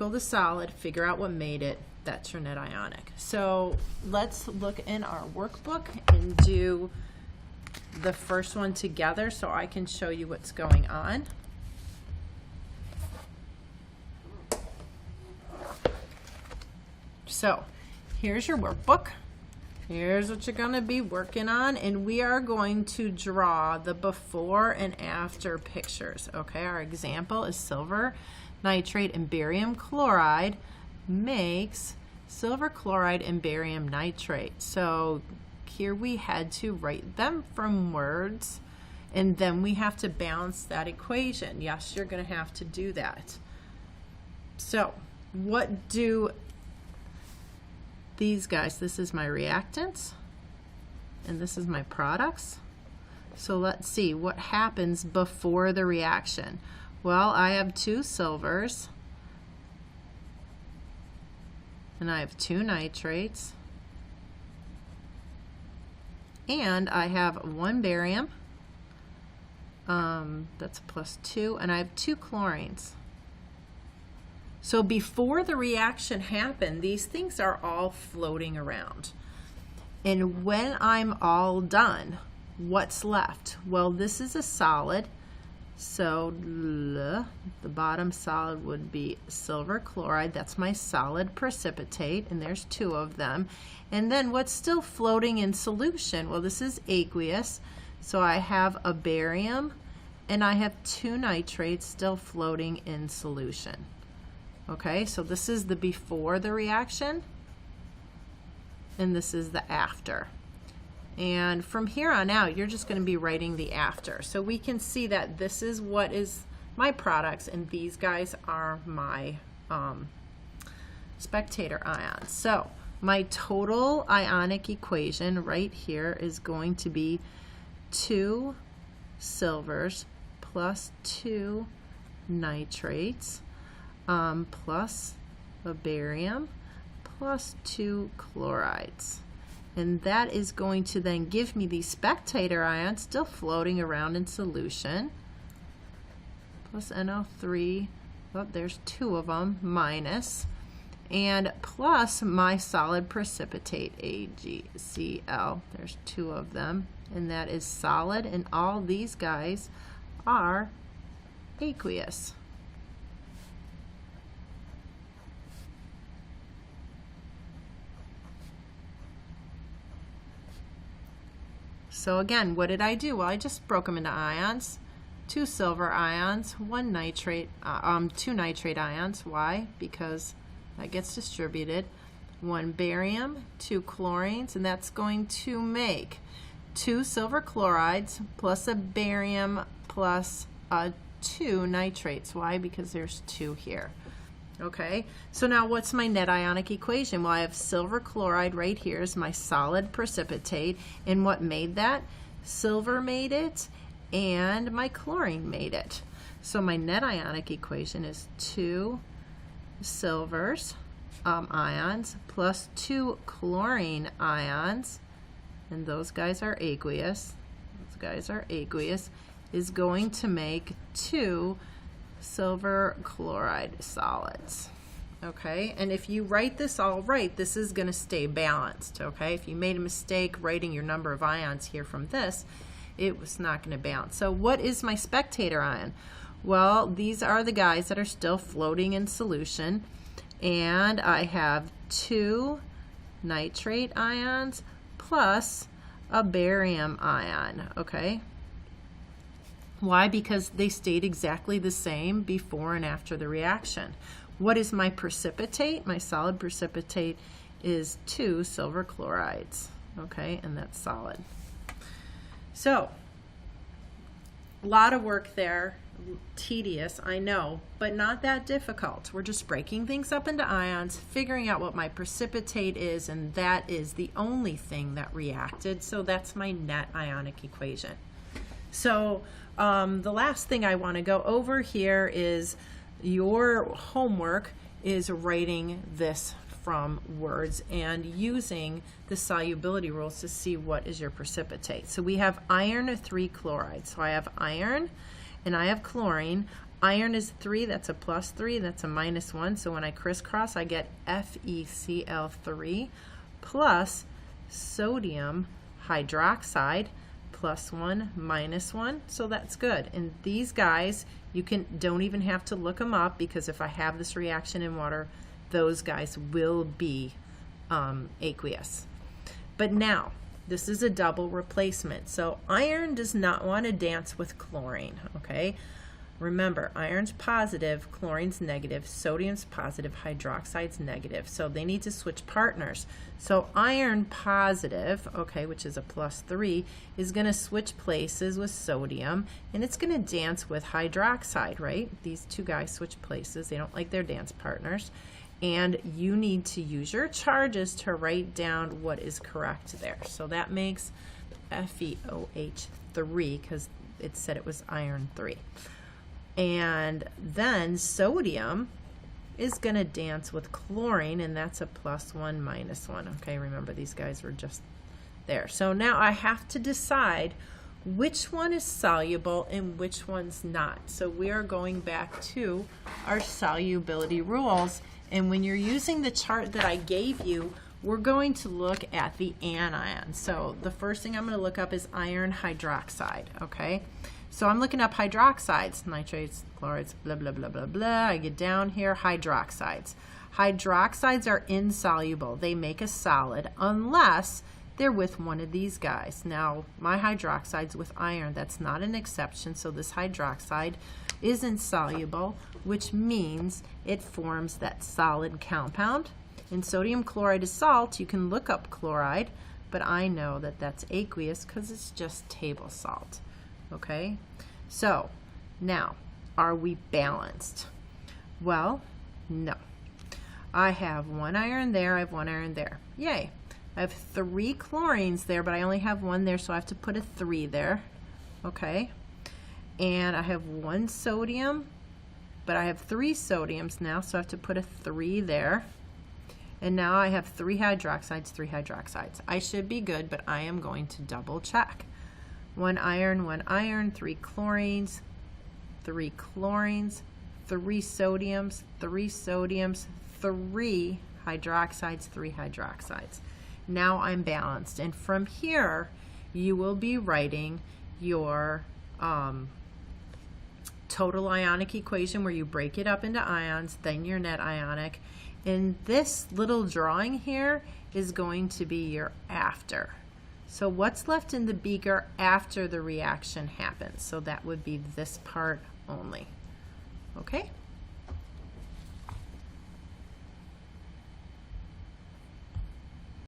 circle the solid, figure out what made it. That's your net ionic. So let's look in our workbook and do the first one together so I can show you what's going on. So here's your workbook. Here's what you're going to be working on, and we are going to draw the before and after pictures. Okay, our example is silver nitrate and barium chloride makes silver chloride and barium nitrate. So here we had to write them from words, and then we have to balance that equation. Yes, you're going to have to do that. So what do these guys, this is my reactants and this is my products. So let's see what happens before the reaction. Well, I have 2 silvers and I have 2 nitrates and I have 1 barium, that's +2, and I have 2 chlorines. So before the reaction happened, these things are all floating around. And when I'm all done, what's left? Well, this is a solid. So the bottom solid would be silver chloride. That's my solid precipitate, and there's 2 of them. And then what's still floating in solution? Well, this is aqueous. So I have a barium, and I have 2 nitrates still floating in solution. Okay, so this is the before the reaction, and this is the after. And from here on out, you're just going to be writing the after. So we can see that this is what is my products, and these guys are my spectator ions. So my total ionic equation right here is going to be 2 silvers plus 2 nitrates plus a barium plus 2 chlorides. And that is going to then give me these spectator ions still floating around in solution, plus NO3, oh, there's 2 of them, minus, and plus my solid precipitate, AgCl, there's 2 of them, and that is solid, and all these guys are aqueous. So again, what did I do? Well, I just broke them into ions. 2 silver ions, 1 nitrate, 2 nitrate ions. Why? Because that gets distributed. 1 barium, 2 chlorines, and that's going to make 2 silver chlorides plus a barium plus 2 nitrates. Why? Because there's 2 here. Okay, so now what's my net ionic equation? Well, I have silver chloride right here is my solid precipitate, and what made that? Silver made it, and my chlorine made it. So my net ionic equation is 2 silvers ions plus 2 chlorine ions, and those guys are aqueous. Those guys are aqueous, is going to make 2 silver chloride solids. Okay, and if you write this all right, this is going to stay balanced. Okay, if you made a mistake writing your number of ions here from this, it was not going to balance. So what is my spectator ion? Well, these are the guys that are still floating in solution, and I have 2 nitrate ions plus a barium ion. Okay, why? Because they stayed exactly the same before and after the reaction. What is my precipitate? My solid precipitate is 2 silver chlorides. Okay, and that's solid. So, a lot of work there, tedious, I know, but not that difficult. We're just breaking things up into ions, figuring out what my precipitate is, and that is the only thing that reacted. So that's my net ionic equation. So the last thing I want to go over here is your homework is writing this from words and using the solubility rules to see what is your precipitate. So we have iron 3 chloride. So I have iron and I have chlorine. Iron is 3, that's a plus 3, that's a minus 1. So when I crisscross, I get FeCl3 plus sodium hydroxide plus 1 minus 1. So that's good. And these guys, you don't even have to look them up, because if I have this reaction in water, those guys will be aqueous. But now, this is a double replacement. So iron does not want to dance with chlorine, okay? Remember, iron's positive, chlorine's negative, sodium's positive, hydroxide's negative. So they need to switch partners. So iron positive, okay, which is a plus 3, is going to switch places with sodium, and it's going to dance with hydroxide, right? These two guys switch places. They don't like their dance partners. And you need to use your charges to write down what is correct there. So that makes FeOH3, because it said it was iron 3. And then sodium is going to dance with chlorine, and that's a plus 1 minus 1. Okay, remember these guys were just there. So now I have to decide which one is soluble and which one's not. So we are going back to our solubility rules. And when you're using the chart that I gave you, we're going to look at the anion. So the first thing I'm going to look up is iron hydroxide, okay? So I'm looking up hydroxides, nitrates, chlorides, blah, blah, blah, blah, blah. I get down here, hydroxides. Hydroxides are insoluble. They make a solid unless they're with one of these guys. Now, my hydroxide's with iron. That's not an exception, so this hydroxide is insoluble, which means it forms that solid compound. And sodium chloride is salt. You can look up chloride, but I know that that's aqueous because it's just table salt. Okay, so now, are we balanced? Well, no. I have one iron there, I have one iron there. Yay. I have 3 chlorines there, but I only have 1 there, so I have to put a 3 there. Okay, and I have 1 sodium, but I have 3 sodiums now, so I have to put a 3 there. And now I have 3 hydroxides, 3 hydroxides. I should be good, but I am going to double check. 1 iron, 3 chlorines, 3 chlorines, 3 sodiums, 3 sodiums, 3 hydroxides, 3 hydroxides. Now I'm balanced. And from here, you will be writing your total ionic equation where you break it up into ions, then your net ionic. And this little drawing here is going to be your after. So what's left in the beaker after the reaction happens? So that would be this part only. Okay?